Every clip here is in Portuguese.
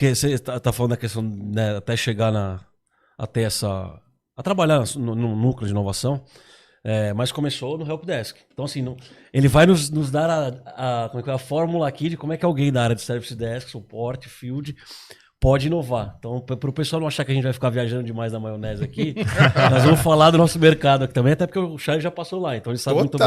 que você tá falando da questão, né, até chegar até a trabalhar no núcleo de inovação, mas começou no Helpdesk. Então, assim, ele vai nos dar como é que é, a fórmula aqui de como é que alguém da área de Service Desk, suporte, field, pode inovar. Então, para o pessoal não achar que a gente vai ficar viajando demais na maionese aqui, nós vamos falar do nosso mercado aqui também, até porque o Charles já passou lá, então ele sabe muito bem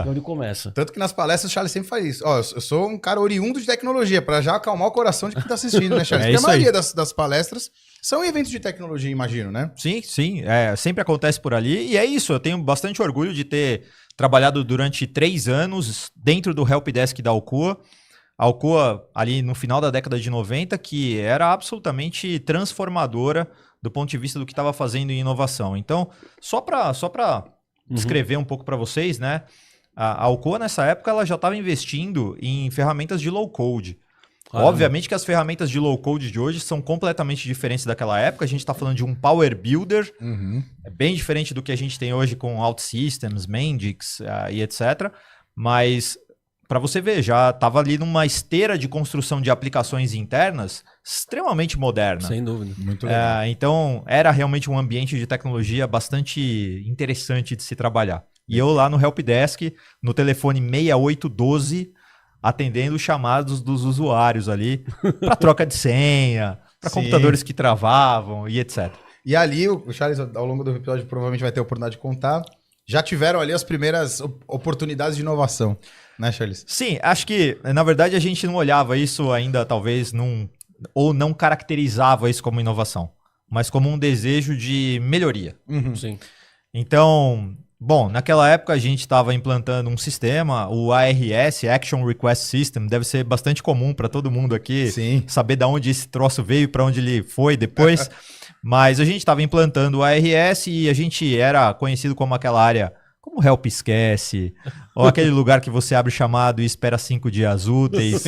onde começa. Tanto que nas palestras o Charles sempre faz isso. Ó, eu sou um cara oriundo de tecnologia, para já acalmar o coração de quem está assistindo, né, Charles? Porque a maioria das palestras são eventos de tecnologia, imagino, né? Sim, sim. Sempre acontece por ali. E é isso, eu tenho bastante orgulho de ter trabalhado durante 3 anos dentro do Helpdesk da Alcoa. A Alcoa, ali no final da década de 90, que era absolutamente transformadora do ponto de vista do que estava fazendo em inovação. Então, só para descrever um pouco para vocês, né? A Alcoa, nessa época, ela já estava investindo em ferramentas de low-code. Obviamente que as ferramentas de low-code de hoje são completamente diferentes daquela época. A gente está falando de um Power Builder, é bem diferente do que a gente tem hoje com OutSystems, Mendix e etc. Mas... para você ver, já estava ali numa esteira de construção de aplicações internas extremamente moderna. Sem dúvida. Muito legal. Então, era realmente um ambiente de tecnologia bastante interessante de se trabalhar. E eu lá no Helpdesk, no telefone 6812, atendendo os chamados dos usuários ali para troca de senha, para computadores que travavam e etc. E ali, o Charles, ao longo do episódio, provavelmente vai ter a oportunidade de contar, já tiveram ali as primeiras oportunidades de inovação. Né, Charles? Sim, acho que, na verdade, a gente não olhava isso ainda, talvez, ou não caracterizava isso como inovação, mas como um desejo de melhoria. Sim. Então, bom, naquela época a gente estava implantando um sistema, o ARS, Action Request System, deve ser bastante comum para todo mundo aqui, saber de onde esse troço veio e para onde ele foi depois, mas a gente estava implantando o ARS e a gente era conhecido como aquela área... como Help Esquece, ou aquele lugar que você abre o chamado e espera 5 dias úteis.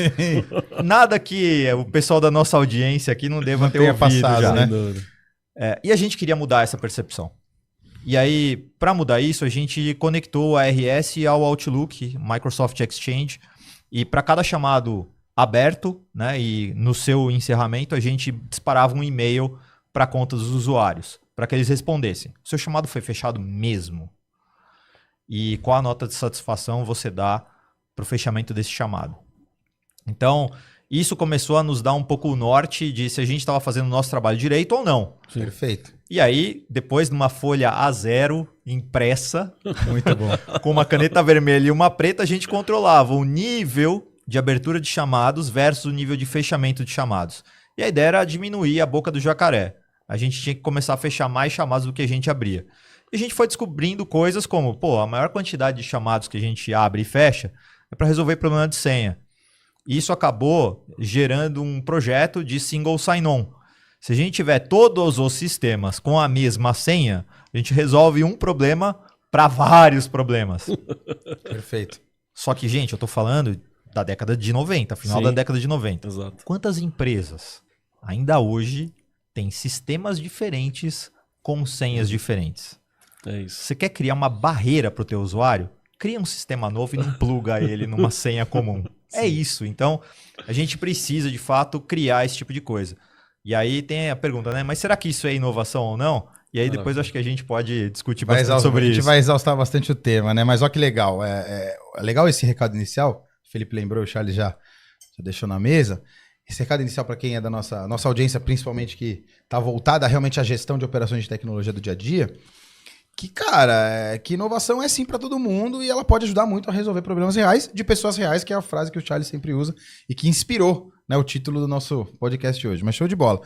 Nada que o pessoal da nossa audiência aqui não deva ter ouvido passado, já. né? E a gente queria mudar essa percepção. E aí, para mudar isso, a gente conectou o ARS ao Outlook, Microsoft Exchange, e para cada chamado aberto, né, e no seu encerramento, a gente disparava um e-mail para a conta dos usuários, para que eles respondessem. O seu chamado foi fechado mesmo? E qual a nota de satisfação você dá para o fechamento desse chamado. Então, isso começou a nos dar um pouco o norte de se a gente estava fazendo o nosso trabalho direito ou não. Sim. Perfeito. E aí, depois de uma folha A0 impressa, muito bom, com uma caneta vermelha e uma preta, a gente controlava o nível de abertura de chamados versus o nível de fechamento de chamados. E a ideia era diminuir a boca do jacaré. A gente tinha que começar a fechar mais chamados do que a gente abria. E a gente foi descobrindo coisas como, a maior quantidade de chamados que a gente abre e fecha é para resolver problema de senha. E isso acabou gerando um projeto de single sign-on. Se a gente tiver todos os sistemas com a mesma senha, a gente resolve um problema para vários problemas. Perfeito. Só que, gente, eu estou falando da década de 90, final da década de 90. Exato. Quantas empresas ainda hoje têm sistemas diferentes com senhas diferentes? É isso. Você quer criar uma barreira para o teu usuário? Cria um sistema novo e não pluga ele numa senha comum. É isso. Então, a gente precisa, de fato, criar esse tipo de coisa. E aí tem a pergunta, né? Mas será que isso é inovação ou não? E aí depois acho que a gente pode discutir bastante sobre isso. A gente vai exaustar bastante o tema, né? Mas olha que legal. É legal esse recado inicial. O Felipe lembrou, o Charles já deixou na mesa. Esse recado inicial para quem é da nossa audiência, principalmente que está voltada realmente à gestão de operações de tecnologia do dia a dia. Que, cara, que inovação é sim para todo mundo e ela pode ajudar muito a resolver problemas reais de pessoas reais, que é a frase que o Charles sempre usa e que inspirou, né, o título do nosso podcast hoje. Mas show de bola.